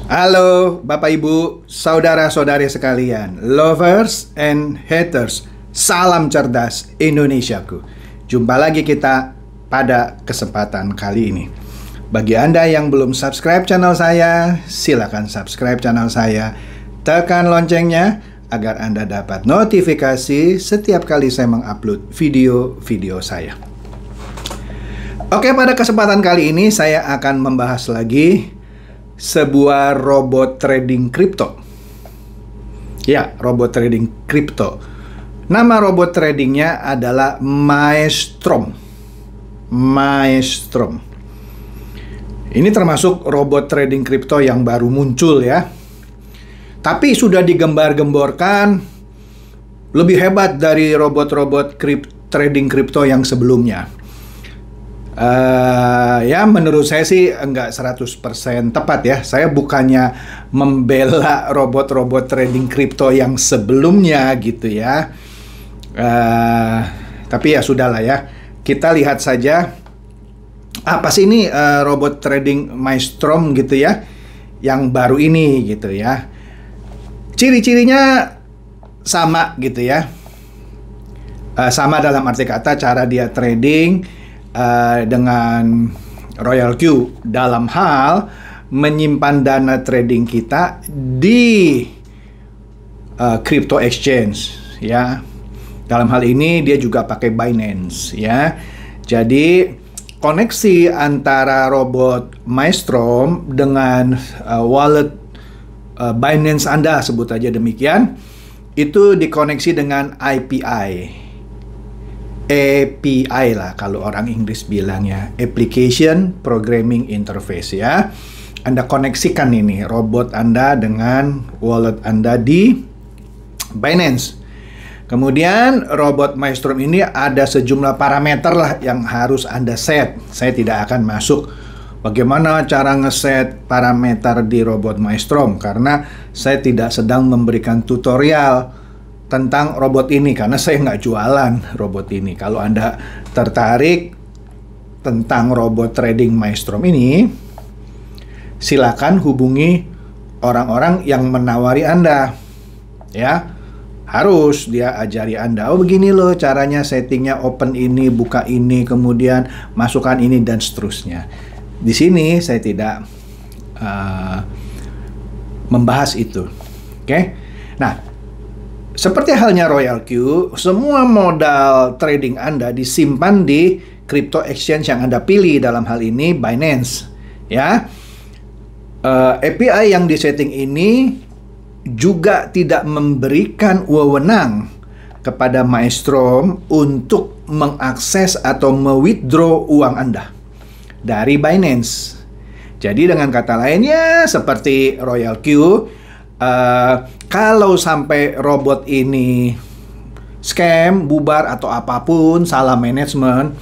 Halo Bapak Ibu, saudara-saudari sekalian, lovers and haters, salam cerdas Indonesiaku. Jumpa lagi kita pada kesempatan kali ini. Bagi Anda yang belum subscribe channel saya, silakan subscribe channel saya. Tekan loncengnya agar Anda dapat notifikasi setiap kali saya mengupload video-video saya. Oke, pada kesempatan kali ini saya akan membahas lagi sebuah robot trading kripto. Ya, robot trading kripto. Nama robot tradingnya adalah Maestrom. Maestrom. Ini termasuk robot trading kripto yang baru muncul ya. Tapi sudah digembar-gemborkan lebih hebat dari robot-robot trading kripto yang sebelumnya. Ya menurut saya sih enggak 100% tepat ya. Saya bukannya membela robot-robot trading kripto yang sebelumnya gitu ya. Tapi ya sudahlah ya. Kita lihat saja apa sih ini robot trading Maestrom gitu ya, yang baru ini gitu ya. Ciri-cirinya sama gitu ya. Sama dalam arti kata cara dia trading dengan Royal Q dalam hal menyimpan dana trading kita di crypto exchange ya. Dalam hal ini dia juga pakai Binance ya. Jadi koneksi antara robot Maestrom dengan wallet Binance Anda, sebut aja demikian, itu dikoneksi dengan API lah kalau orang Inggris bilangnya, Application Programming Interface ya. Anda koneksikan ini robot Anda dengan wallet Anda di Binance. Kemudian robot Maestrom ini ada sejumlah parameter lah yang harus Anda set. Saya tidak akan masuk bagaimana cara ngeset parameter di robot Maestrom karena saya tidak sedang memberikan tutorial tentang robot ini karena saya nggak jualan robot ini. Kalau Anda tertarik tentang robot trading Maestrom ini, silakan hubungi orang-orang yang menawari Anda ya. Harus dia ajari Anda, oh begini loh caranya settingnya, open ini, buka ini, kemudian masukkan ini dan seterusnya. Di sini saya tidak membahas itu. Oke. Nah, seperti halnya Royal Q, semua modal trading Anda disimpan di crypto exchange yang Anda pilih, dalam hal ini Binance ya. API yang disetting ini juga tidak memberikan wewenang kepada Maestrom untuk mengakses atau me-withdraw uang Anda dari Binance. Jadi dengan kata lain ya seperti Royal Q, kalau sampai robot ini scam, bubar atau apapun, salah manajemen,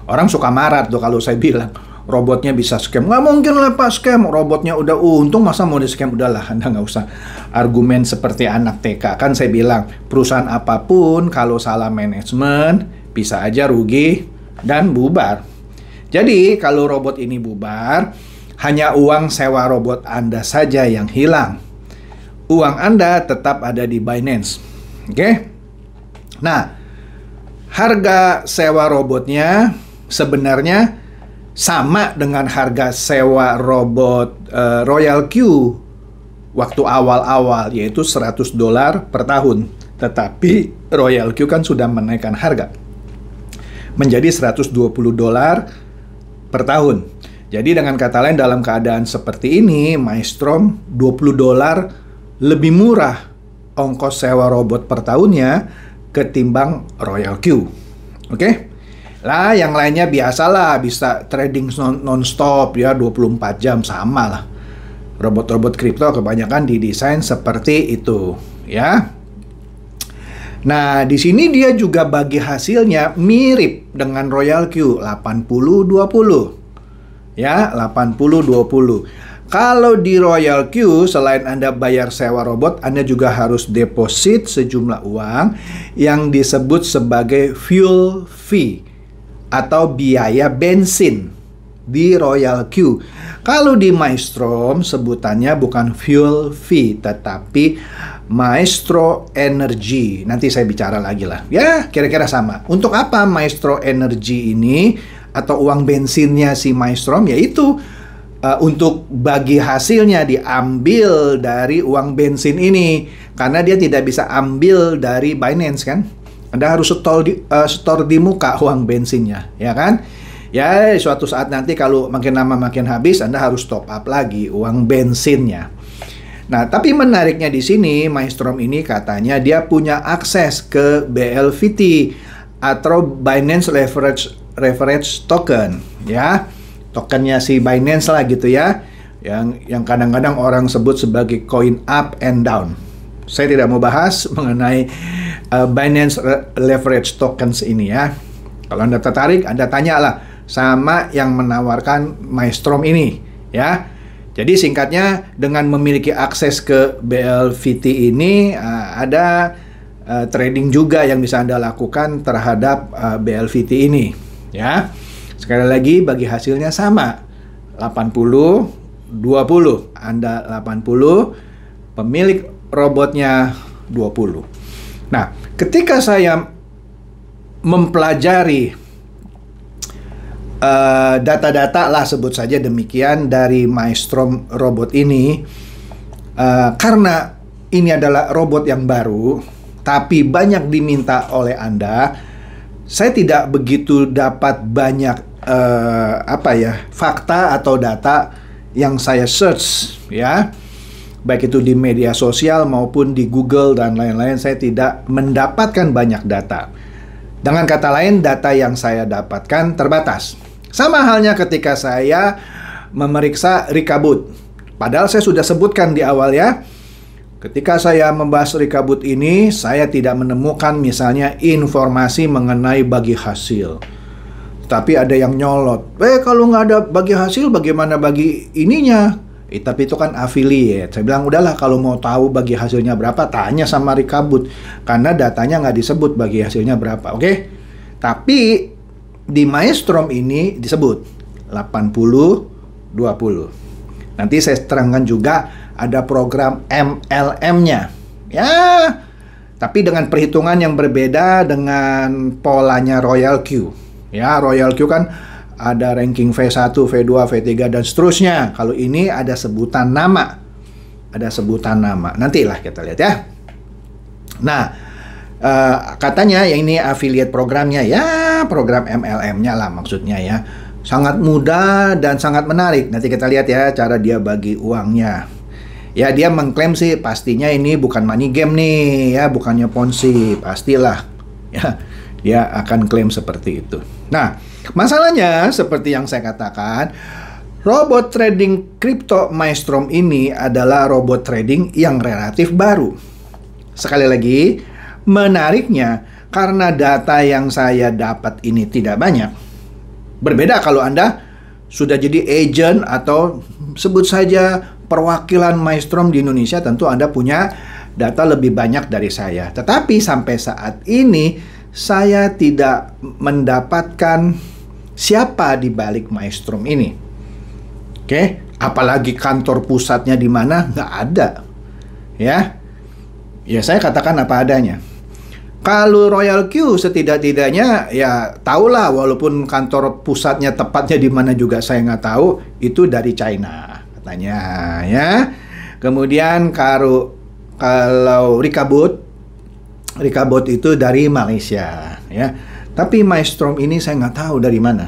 orang suka marah tuh kalau saya bilang robotnya bisa scam. Nggak mungkin lah Pak scam, robotnya udah untung masa mau di scam. Udahlah, Anda nggak usah argumen seperti anak TK. Kan saya bilang perusahaan apapun kalau salah manajemen bisa aja rugi dan bubar. Jadi kalau robot ini bubar, hanya uang sewa robot Anda saja yang hilang. Uang Anda tetap ada di Binance. Oke? Nah, harga sewa robotnya sebenarnya sama dengan harga sewa robot Royal Q waktu awal-awal, yaitu $100 per tahun. Tetapi Royal Q kan sudah menaikkan harga menjadi $120 per tahun. Jadi dengan kata lain, dalam keadaan seperti ini, Maestrom $20 lebih murah ongkos sewa robot per tahunnya ketimbang Royal Q. Oke? Lah yang lainnya biasalah, bisa trading non-stop ya, 24 jam, sama lah. Robot-robot kripto kebanyakan didesain seperti itu ya. Nah, di sini dia juga bagi hasilnya mirip dengan Royal Q, 80-20. Ya, 80-20. Kalau di Royal Q, selain Anda bayar sewa robot, Anda juga harus deposit sejumlah uang yang disebut sebagai fuel fee atau biaya bensin. di Royal Q. Kalau di Maestrom sebutannya bukan fuel fee, tetapi Maestro Energy. Nanti saya bicara lagi lah. Ya, kira-kira sama. Untuk apa Maestro Energy ini atau uang bensinnya si Maestrom? Yaitu untuk bagi hasilnya diambil dari uang bensin ini. Karena dia tidak bisa ambil dari Binance kan. Anda harus store di muka uang bensinnya, ya kan? Ya, suatu saat nanti kalau makin lama makin habis, Anda harus top up lagi uang bensinnya. Nah, tapi menariknya di sini, Maestrom ini katanya dia punya akses ke BLVT atau Binance Leverage Token, ya. Tokennya si Binance lah gitu ya. Yang kadang-kadang orang sebut sebagai coin up and down. Saya tidak mau bahas mengenai Binance Leverage Tokens ini ya. Kalau Anda tertarik, Anda tanyalah sama yang menawarkan Maestrom ini ya. Jadi singkatnya, dengan memiliki akses ke BLVT ini ada trading juga yang bisa Anda lakukan terhadap BLVT ini ya. Sekali lagi bagi hasilnya sama, 80-20. Anda 80, pemilik robotnya 20. Nah, ketika saya mempelajari data-data lah sebut saja demikian dari Maestrom robot ini, karena ini adalah robot yang baru, tapi banyak diminta oleh Anda, saya tidak begitu dapat banyak fakta atau data yang saya search ya. Baik itu di media sosial maupun di Google dan lain-lain, saya tidak mendapatkan banyak data. Dengan kata lain, data yang saya dapatkan terbatas. Sama halnya ketika saya memeriksa Recabot. Padahal saya sudah sebutkan di awal ya, ketika saya membahas Recabot ini, saya tidak menemukan misalnya informasi mengenai bagi hasil. Tapi ada yang nyolot, kalau nggak ada bagi hasil, bagaimana bagi ininya? Tapi itu kan affiliate. Saya bilang, udahlah kalau mau tahu bagi hasilnya berapa, tanya sama Recabot. Karena datanya nggak disebut bagi hasilnya berapa, oke? Tapi di Maestrom ini disebut 80-20. Nanti saya terangkan juga ada program MLM-nya. Ya, tapi dengan perhitungan yang berbeda dengan polanya Royal Q. Ya, Royal Q kan ada ranking V1, V2, V3, dan seterusnya. Kalau ini ada sebutan nama. Ada sebutan nama. Nantilah kita lihat ya. Nah, katanya yang ini affiliate programnya. Ya, program MLM-nya lah maksudnya ya. Sangat mudah dan sangat menarik. Nanti kita lihat ya cara dia bagi uangnya. Ya, dia mengklaim sih pastinya ini bukan money game nih. Ya, bukannya Ponzi. Pastilah. Ya, dia akan klaim seperti itu. Nah, masalahnya seperti yang saya katakan, robot trading kripto Maestrom ini adalah robot trading yang relatif baru. Sekali lagi, menariknya karena data yang saya dapat ini tidak banyak. Berbeda kalau Anda sudah jadi agent atau sebut saja perwakilan Maestrom di Indonesia, tentu Anda punya data lebih banyak dari saya. Tetapi sampai saat ini saya tidak mendapatkan siapa di balik Maestrom ini. Oke, apalagi kantor pusatnya di mana, nggak ada. Ya, saya katakan apa adanya. Kalau Royal Q setidak-tidaknya ya tahulah, walaupun kantor pusatnya tepatnya di mana juga saya nggak tahu, itu dari China katanya ya. Kemudian kalau Recabot itu dari Malaysia ya. Tapi Maestrom ini saya nggak tahu dari mana.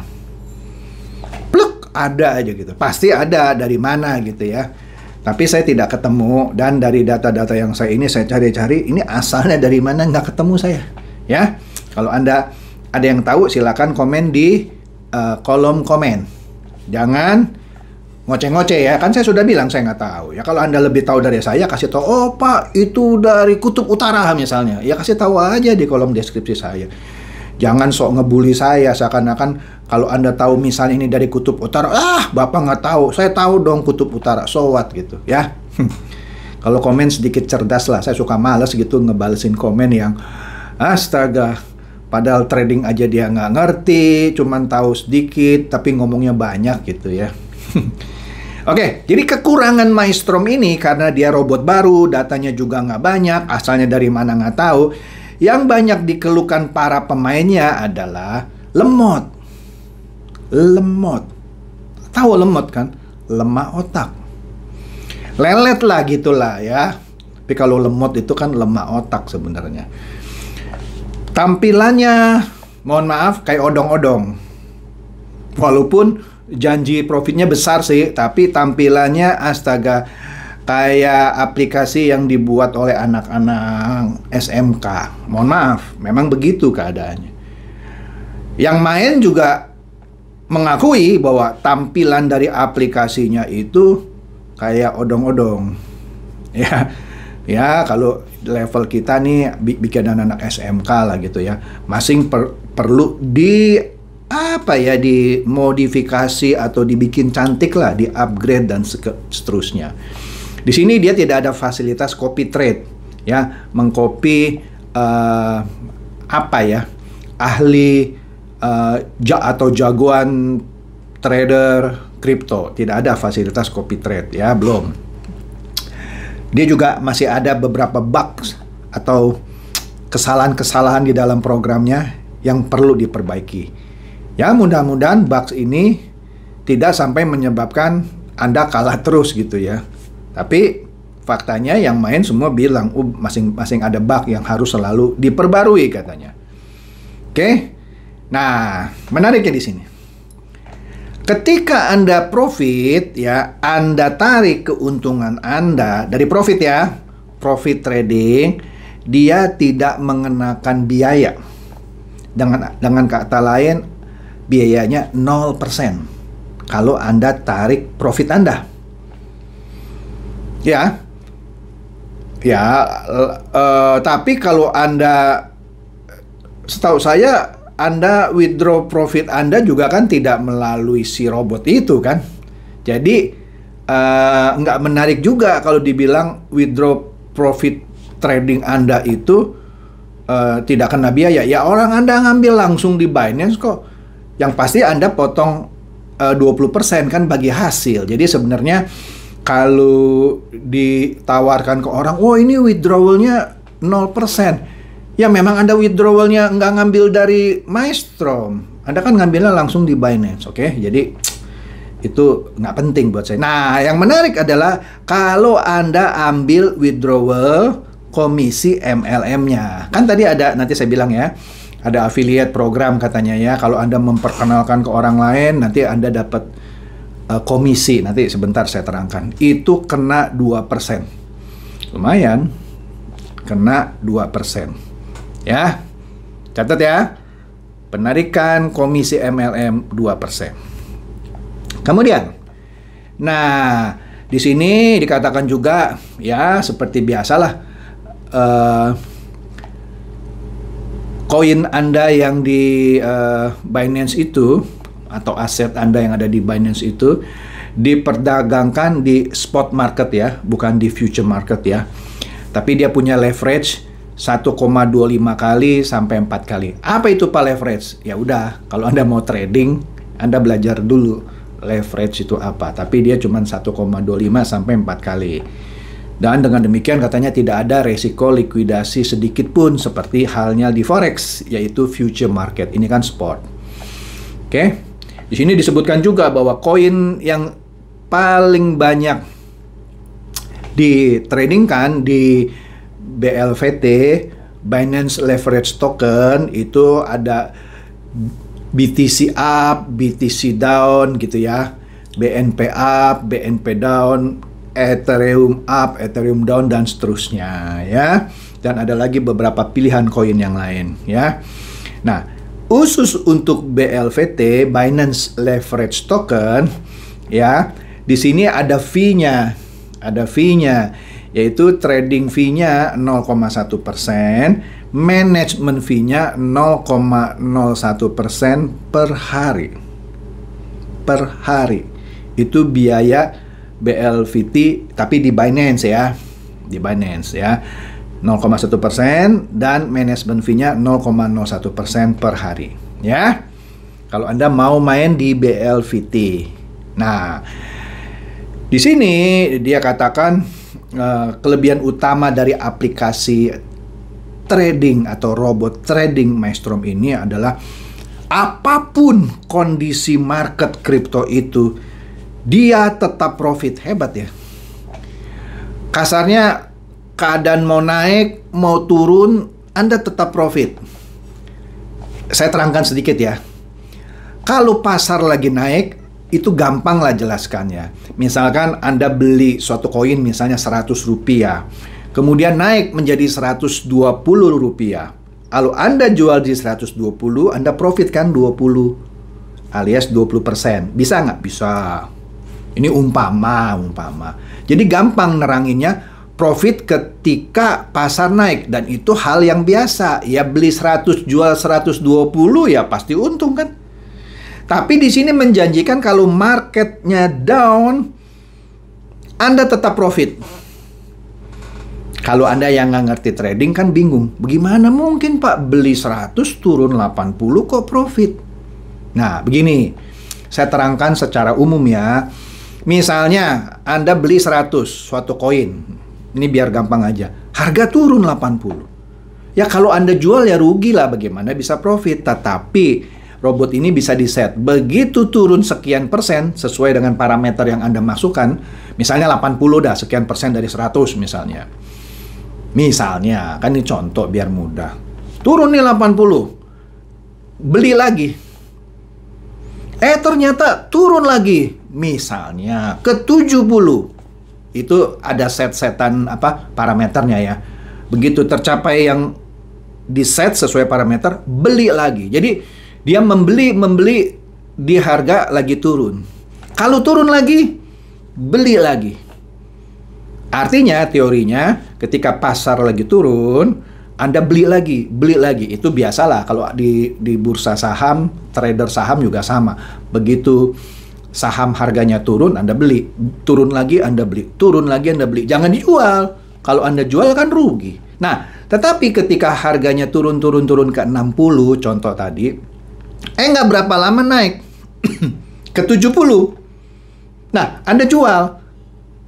Pluk, ada aja gitu. Pasti ada dari mana gitu ya. Tapi saya tidak ketemu, dan dari data-data yang saya cari-cari, ini asalnya dari mana nggak ketemu saya. Ya, kalau Anda ada yang tahu silakan komen di kolom komen. Jangan ngoceh-ngoceh ya, kan saya sudah bilang saya nggak tahu. Ya kalau Anda lebih tahu dari saya, kasih tahu, oh Pak itu dari Kutub Utara misalnya. Ya kasih tahu aja di kolom deskripsi saya. Jangan sok ngebully saya, seakan-akan kalau Anda tahu misalnya ini dari Kutub Utara, Bapak nggak tahu, saya tahu dong Kutub Utara, so what gitu ya. Kalau komen sedikit cerdas lah, saya suka males gitu ngebalesin komen yang astaga, Padahal trading aja dia nggak ngerti, cuman tahu sedikit, tapi ngomongnya banyak gitu ya. Oke, jadi kekurangan Maelstrom ini karena dia robot baru, datanya juga nggak banyak, asalnya dari mana nggak tahu. Yang banyak dikeluhkan para pemainnya adalah lemot. Lemot. Tahu lemot kan? Lemah otak. Lelet lah gitulah ya. Tapi kalau lemot itu kan lemah otak sebenarnya. Tampilannya, mohon maaf, kayak odong-odong. Walaupun janji profitnya besar sih, tapi tampilannya astaga kayak aplikasi yang dibuat oleh anak-anak SMK. Mohon maaf, memang begitu keadaannya. Yang main juga mengakui bahwa tampilan dari aplikasinya itu kayak odong-odong. Ya, kalau level kita nih bikin anak-anak SMK lah gitu ya. Perlu dimodifikasi atau dibikin cantik lah, di-upgrade dan seterusnya. Di sini dia tidak ada fasilitas copy trade, ya, mengcopy ahli atau jagoan trader kripto. Tidak ada fasilitas copy trade, ya, belum. Dia juga masih ada beberapa bugs atau kesalahan-kesalahan di dalam programnya yang perlu diperbaiki. Ya, mudah-mudahan bugs ini tidak sampai menyebabkan Anda kalah terus gitu ya. Tapi faktanya yang main semua bilang masing-masing ada bug yang harus selalu diperbarui katanya. Oke. Nah, menariknya di sini. Ketika Anda profit ya, Anda tarik keuntungan Anda dari profit ya, profit trading, dia tidak mengenakan biaya. Dengan kata lain, biayanya 0% kalau Anda tarik profit Anda. Tapi kalau Anda, setahu saya, Anda withdraw profit Anda juga kan tidak melalui si robot itu kan. Jadi nggak menarik juga kalau dibilang withdraw profit trading Anda itu tidak kena biaya. Ya, orang Anda ngambil langsung di Binance kok. Yang pasti Anda potong 20% kan bagi hasil. Jadi sebenarnya kalau ditawarkan ke orang, oh ini withdrawalnya 0%. Ya memang Anda withdrawalnya nggak ngambil dari Maelstrom. Anda kan ngambilnya langsung di Binance, oke? Jadi itu nggak penting buat saya. Nah, yang menarik adalah kalau Anda ambil withdrawal komisi MLM-nya. Kan tadi ada, nanti saya bilang ya, ada affiliate program katanya ya. Kalau Anda memperkenalkan ke orang lain, nanti Anda dapat komisi. Nanti sebentar saya terangkan. Itu kena 2%. Lumayan. Kena 2%. Ya. Catat ya. Penarikan komisi MLM 2%. Kemudian, nah, di sini dikatakan juga ya seperti biasalah, koin Anda yang di Binance itu atau aset Anda yang ada di Binance itu diperdagangkan di spot market ya, bukan di future market ya. Tapi dia punya leverage 1,25 kali sampai 4 kali. Apa itu Pak leverage? Ya udah, kalau Anda mau trading, Anda belajar dulu leverage itu apa. Tapi dia cuma 1,25 sampai 4 kali. Dan dengan demikian katanya tidak ada resiko likuidasi sedikit pun seperti halnya di forex, yaitu future market. Ini kan spot. Oke. Di sini disebutkan juga bahwa koin yang paling banyak ditradingkan di BLVT, Binance Leverage Token, itu ada BTC up, BTC down gitu ya. BNP up, BNP down, Ethereum up, Ethereum down, dan seterusnya ya. Dan ada lagi beberapa pilihan koin yang lain ya. Nah, khusus untuk BLVT, Binance Leverage Token ya, di sini ada fee-nya. Ada fee-nya, yaitu trading fee-nya 0,1%, management fee-nya 0,01% per hari. Per hari. Itu biaya BLVT, tapi di Binance ya. Di Binance ya. 0,1% dan management fee-nya 0,01% per hari. Ya, kalau Anda mau main di BLVT. Nah, di sini dia katakan kelebihan utama dari aplikasi trading atau robot trading Maestrom ini adalah apapun kondisi market kripto itu, dia tetap profit. Hebat ya. Kasarnya keadaan mau naik, mau turun, Anda tetap profit. Saya terangkan sedikit ya. Kalau pasar lagi naik, itu gampang lah jelaskannya. Misalkan Anda beli suatu koin misalnya 100 rupiah. Kemudian naik menjadi 120 rupiah. Lalu Anda jual di 120, Anda profit kan 20 alias 20%. Bisa nggak? Bisa. Ini umpama. Jadi gampang neranginnya. Profit ketika pasar naik, dan itu hal yang biasa. Ya beli 100 jual 120 ya pasti untung kan. Tapi di sini menjanjikan kalau marketnya down, Anda tetap profit. Kalau Anda yang nggak ngerti trading kan bingung. Bagaimana mungkin Pak beli 100 turun 80 kok profit? Nah begini, saya terangkan secara umum ya. Misalnya Anda beli 100 suatu koin. Ini biar gampang aja. Harga turun 80. Ya kalau Anda jual ya rugi lah, bagaimana bisa profit? Tetapi robot ini bisa di-set. Begitu turun sekian persen sesuai dengan parameter yang Anda masukkan. Misalnya 80 dah, sekian persen dari 100 misalnya. Misalnya, kan ini contoh biar mudah. Turun nih 80. Beli lagi. Ternyata turun lagi. Misalnya ke 70. Itu ada set-setan parameternya ya. Begitu tercapai yang di set sesuai parameter, beli lagi. Jadi dia membeli di harga lagi turun. Kalau turun lagi, beli lagi. Artinya teorinya ketika pasar lagi turun, Anda beli lagi. Itu biasalah kalau di bursa saham, trader saham juga sama. Begitu saham harganya turun, Anda beli. Turun lagi, Anda beli. Turun lagi, Anda beli. Jangan dijual. Kalau Anda jual kan rugi. Nah, tetapi ketika harganya turun ke 60, contoh tadi, nggak berapa lama naik ke 70. Nah, Anda jual.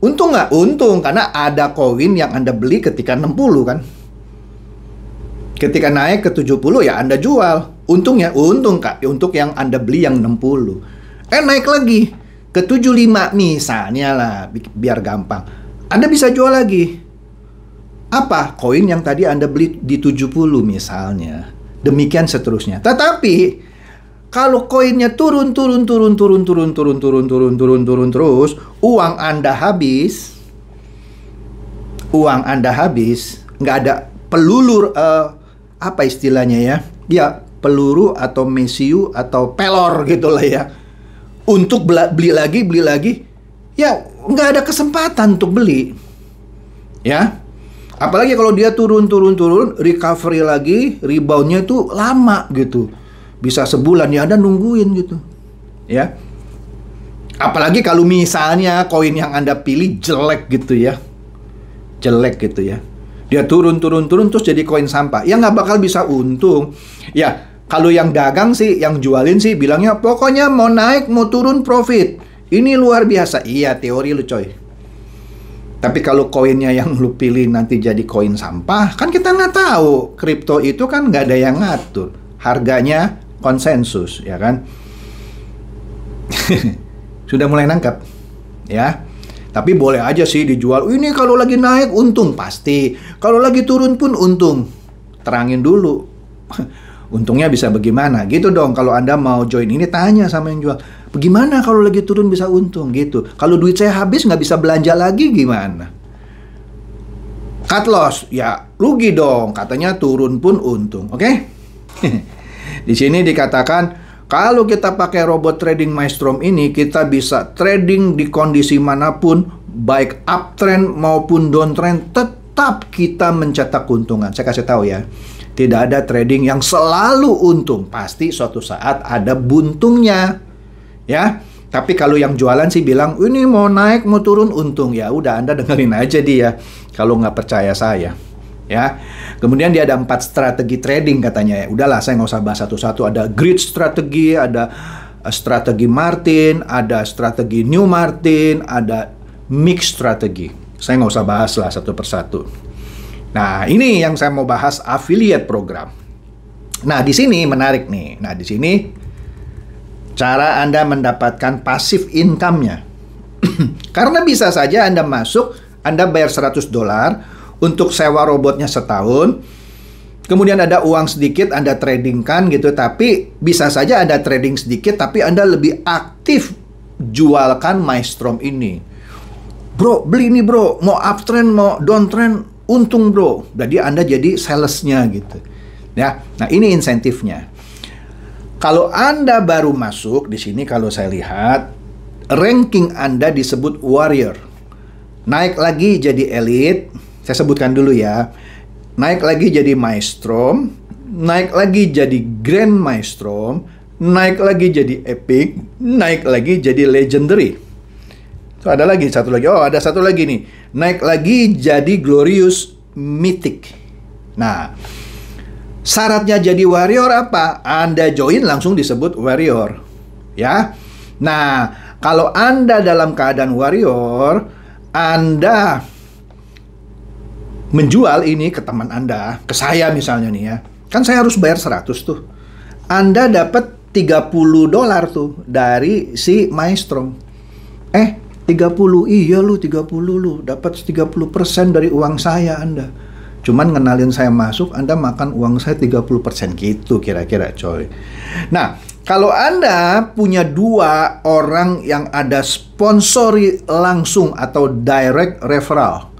Untung nggak? Untung, karena ada koin yang Anda beli ketika 60 kan. Ketika naik ke 70 ya Anda jual. Untungnya, untung Kak, untuk yang Anda beli yang 60. Naik lagi ke 75 misalnya lah, biar gampang. Anda bisa jual lagi. Apa? Koin yang tadi Anda beli di 70 misalnya. Demikian seterusnya. Tetapi kalau koinnya turun terus, uang Anda habis, nggak ada peluru, apa istilahnya ya? Ya, peluru atau mesiu atau pelor gitulah ya. Untuk beli lagi, ya nggak ada kesempatan untuk beli, ya. Apalagi kalau dia turun, recovery lagi, reboundnya itu lama gitu, bisa sebulan ya Anda nungguin gitu, ya. Apalagi kalau misalnya koin yang Anda pilih jelek gitu ya, dia turun terus jadi koin sampah, ya nggak bakal bisa untung, ya. Kalau yang dagang sih, yang jualin sih bilangnya pokoknya mau naik, mau turun profit. Ini luar biasa. Iya, teori lu coy. Tapi kalau koinnya yang lu pilih nanti jadi koin sampah, kan kita nggak tahu. Kripto itu kan nggak ada yang ngatur. Harganya konsensus, ya kan? Sudah mulai nangkap, ya. Tapi boleh aja sih dijual. Ini kalau lagi naik untung pasti. Kalau lagi turun pun untung. Terangin dulu. Untungnya bisa bagaimana? Gitu dong, kalau Anda mau join ini tanya sama yang jual. Bagaimana kalau lagi turun bisa untung? Gitu. Kalau duit saya habis nggak bisa belanja lagi gimana? Cut loss, ya rugi dong. Katanya turun pun untung, oke? Di sini dikatakan kalau kita pakai robot trading Maestrom ini, kita bisa trading di kondisi manapun, baik uptrend maupun downtrend, tetap kita mencetak keuntungan. Saya kasih tahu ya. Tidak ada trading yang selalu untung. Pasti suatu saat ada buntungnya. Ya. Tapi kalau yang jualan sih bilang, ini mau naik, mau turun untung. Ya udah, Anda dengerin aja dia. Kalau nggak percaya saya. ya. Kemudian dia ada 4 strategi trading katanya ya. Udahlah, saya nggak usah bahas satu-satu. Ada grid strategi, ada strategi Martin, ada strategi New Martin, ada mix strategi. Saya nggak usah bahas lah satu persatu. Nah, ini yang saya mau bahas, affiliate program. Nah, di sini menarik nih. Nah, di sini cara Anda mendapatkan passive income-nya. Karena bisa saja Anda masuk, Anda bayar $100 untuk sewa robotnya setahun. Kemudian ada uang sedikit Anda tradingkan gitu, tapi bisa saja Anda trading sedikit, tapi Anda lebih aktif jualkan Maestrom ini. Bro, beli ini bro, mau uptrend, mau downtrend, untung bro. Jadi Anda jadi salesnya gitu. Ya, nah ini insentifnya. Kalau Anda baru masuk di sini, kalau saya lihat ranking Anda disebut warrior. Naik lagi jadi elite. Saya sebutkan dulu ya. Naik lagi jadi maestrom, naik lagi jadi grand maestrom, naik lagi jadi epic, naik lagi jadi legendary. So, ada lagi satu lagi. Oh, ada satu lagi nih. Naik lagi jadi glorious mythic. Nah, syaratnya jadi warrior apa? Anda join langsung disebut warrior. Ya. Nah, kalau Anda dalam keadaan warrior, Anda menjual ini ke teman Anda, ke saya misalnya nih ya. Kan saya harus bayar 100 tuh. Anda dapat $30 tuh dari si Maestrom. 30, iya lu 30 lu, dapat 30% dari uang saya Anda. Cuman ngenalin saya masuk, Anda makan uang saya 30% gitu kira-kira coy. Nah, kalau Anda punya 2 orang yang ada sponsori langsung atau direct referral,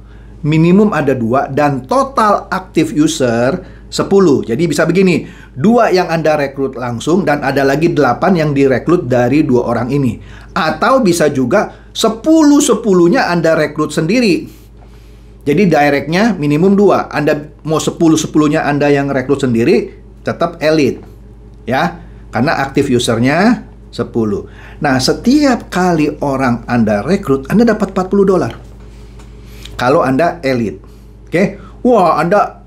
minimum ada 2 dan total active user 10. Jadi bisa begini, 2 yang Anda rekrut langsung dan ada lagi 8 yang direkrut dari 2 orang ini. Atau bisa juga 10-10-nya Anda rekrut sendiri. Jadi directnya minimum 2. Anda mau 10-10-nya Anda yang rekrut sendiri, tetap elite. Ya, karena active usernya 10. Nah, setiap kali orang Anda rekrut, Anda dapat $40. Kalau Anda elite. Oke. Wah, Anda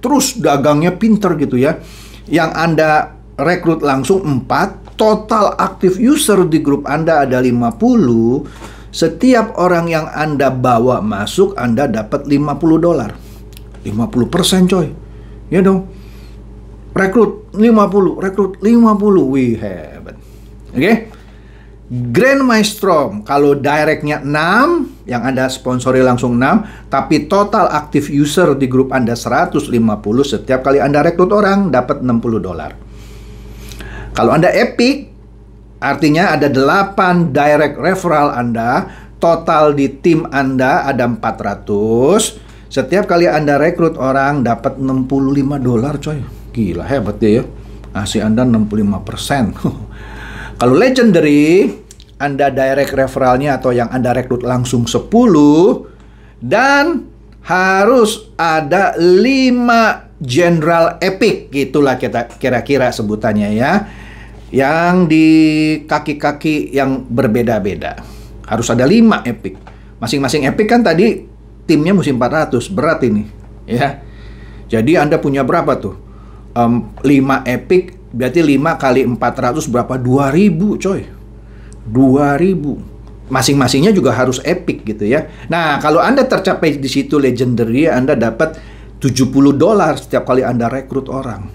terus dagangnya pinter gitu ya. Yang Anda rekrut langsung 4, total active user di grup Anda ada 50. Setiap orang yang Anda bawa masuk, Anda dapat $50. 50% coy. Ya dong. Rekrut 50, rekrut 50. Wih, hebat. Oke. Grand Maestrom, kalau directnya 6, yang Anda sponsori langsung 6, tapi total active user di grup Anda 150, setiap kali Anda rekrut orang, dapat $60. Kalau Anda epic, artinya ada 8 direct referral Anda, total di tim Anda ada 400, setiap kali Anda rekrut orang, dapat $65 coy. Gila, hebat dia ya. Ngasih Anda 65%. Kalau legendary, Anda direct referralnya atau yang Anda rekrut langsung 10, dan harus ada 5 general epic, gitulah kira-kira sebutannya ya. Yang di kaki-kaki yang berbeda-beda. Harus ada 5 epic. Masing-masing epic kan tadi timnya mesti 400, berat ini ya. Jadi Anda punya berapa tuh? 5 epic, berarti 5 kali 400 berapa? 2000 coy. 2000. Masing-masingnya juga harus epic gitu ya. Nah, kalau Anda tercapai di situ legendary, Anda dapat $70 setiap kali Anda rekrut orang.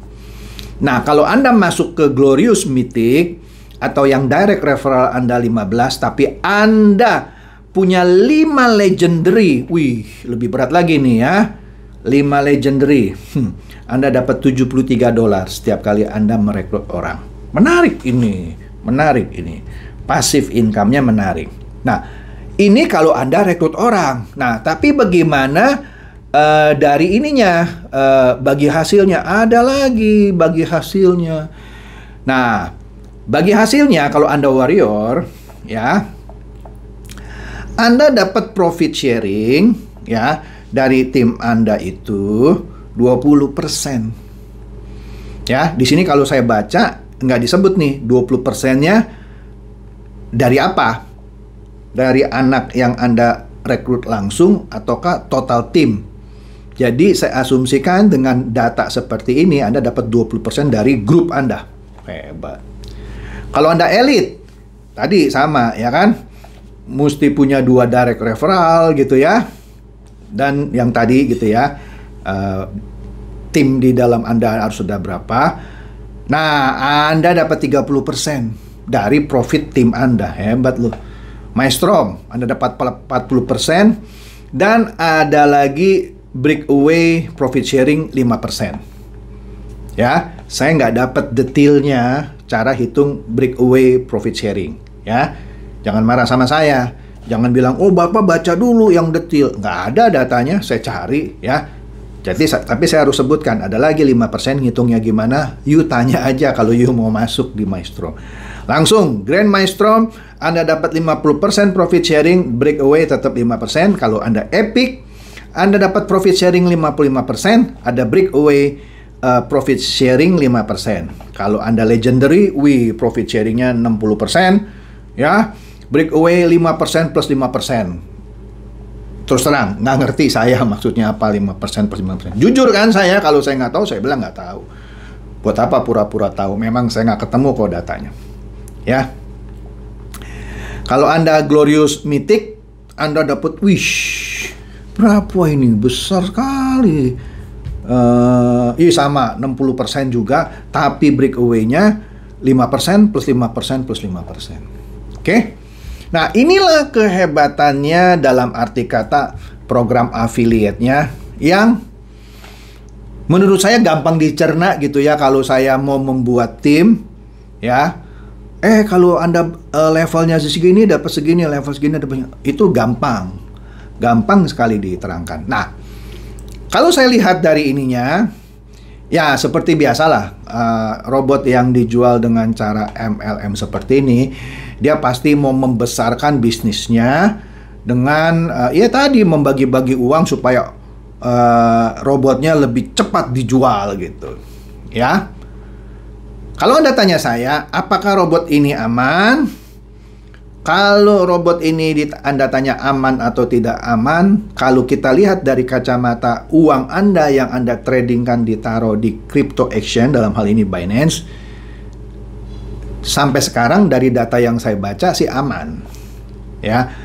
Nah, kalau Anda masuk ke glorious mythic atau yang direct referral Anda 15, tapi Anda punya 5 legendary. Wih, lebih berat lagi nih ya. 5 legendary. Anda dapat $73 setiap kali Anda merekrut orang. Menarik ini, menarik ini. Passive income-nya menarik. Nah, ini kalau Anda rekrut orang. Nah, tapi bagaimana dari ininya, bagi hasilnya? Ada lagi bagi hasilnya. Nah, bagi hasilnya kalau Anda warrior, ya, Anda dapat profit sharing, ya, dari tim Anda itu 20%. Ya, di sini kalau saya baca nggak disebut nih 20%-nya dari apa? Dari anak yang Anda rekrut langsung ataukah total tim? Jadi saya asumsikan dengan data seperti ini Anda dapat 20% dari grup Anda. Hebat. Kalau Anda elit, tadi sama ya kan? Mesti punya 2 direct referral gitu ya. Dan yang tadi gitu ya, tim di dalam Anda harus sudah berapa. Nah, Anda dapat 30% dari profit tim Anda. Hebat loh. Maestro, Anda dapat 40%. Dan ada lagi breakaway profit sharing 5%. Ya, saya nggak dapat detailnya cara hitung breakaway profit sharing. Ya, jangan marah sama saya. Jangan bilang, oh Bapak baca dulu yang detail. Nggak ada datanya, saya cari ya. Jadi, tapi saya harus sebutkan, ada lagi 5% ngitungnya gimana. You tanya aja kalau you mau masuk di Maestro. Langsung, Grand Maestro, Anda dapat 50% profit sharing, breakaway tetap 5%. Kalau Anda Epic, Anda dapat profit sharing 55%, ada breakaway profit sharing 5%. Kalau Anda Legendary, profit sharingnya 60%, ya. Breakaway 5% plus 5%. Terus terang, nggak ngerti saya maksudnya apa 5% plus 5%. Jujur kan saya, kalau saya nggak tahu, saya bilang nggak tahu. Buat apa pura-pura tahu? Memang saya nggak ketemu kok datanya. Ya. Kalau Anda Glorious Mythic, Anda dapat, berapa ini? Besar sekali. Sama 60% juga, tapi breakaway-nya 5% plus 5% plus 5%. Oke? Nah, inilah kehebatannya dalam arti kata program affiliate-nya yang menurut saya gampang dicerna gitu ya kalau saya mau membuat tim ya. Kalau Anda levelnya segini dapat segini, level segini dapat, itu gampang. Gampang sekali diterangkan. Nah, kalau saya lihat dari ininya, ya seperti biasalah, robot yang dijual dengan cara MLM seperti ini, dia pasti mau membesarkan bisnisnya dengan, ya tadi membagi-bagi uang supaya robotnya lebih cepat dijual gitu. Ya, kalau Anda tanya saya, apakah robot ini aman? Kalau robot ini Anda tanya aman atau tidak aman, kalau kita lihat dari kacamata uang Anda yang Anda tradingkan ditaruh di crypto exchange, dalam hal ini Binance, sampai sekarang dari data yang saya baca sih aman. Ya,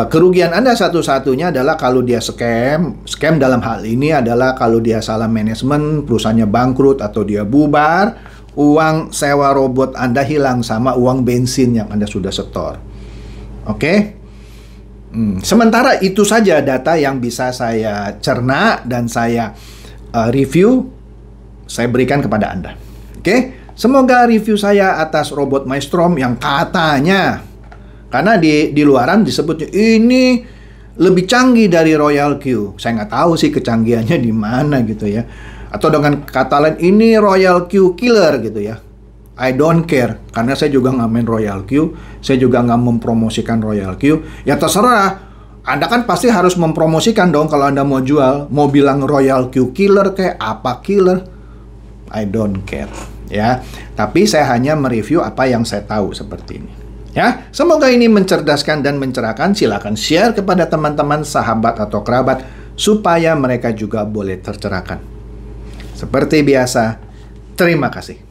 kerugian Anda satu-satunya adalah kalau dia scam dalam hal ini adalah kalau dia salah manajemen, perusahaannya bangkrut atau dia bubar. Uang sewa robot Anda hilang sama uang bensin yang Anda sudah setor. Oke? Sementara itu saja data yang bisa saya cerna dan saya review, saya berikan kepada Anda. Oke? Semoga review saya atas robot Maestro yang katanya, karena di luaran disebutnya ini lebih canggih dari Royal Q. Saya nggak tahu sih kecanggihannya di mana gitu ya. Atau dengan kata lain, ini Royal Q killer gitu ya. I don't care, karena saya juga nggak main Royal Q, saya juga nggak mempromosikan Royal Q. Ya terserah, Anda kan pasti harus mempromosikan dong kalau Anda mau jual. Mau bilang Royal Q killer kayak apa killer, I don't care ya. Tapi saya hanya mereview apa yang saya tahu seperti ini. Ya, semoga ini mencerdaskan dan mencerahkan. Silakan share kepada teman-teman, sahabat atau kerabat supaya mereka juga boleh tercerahkan. Seperti biasa, terima kasih.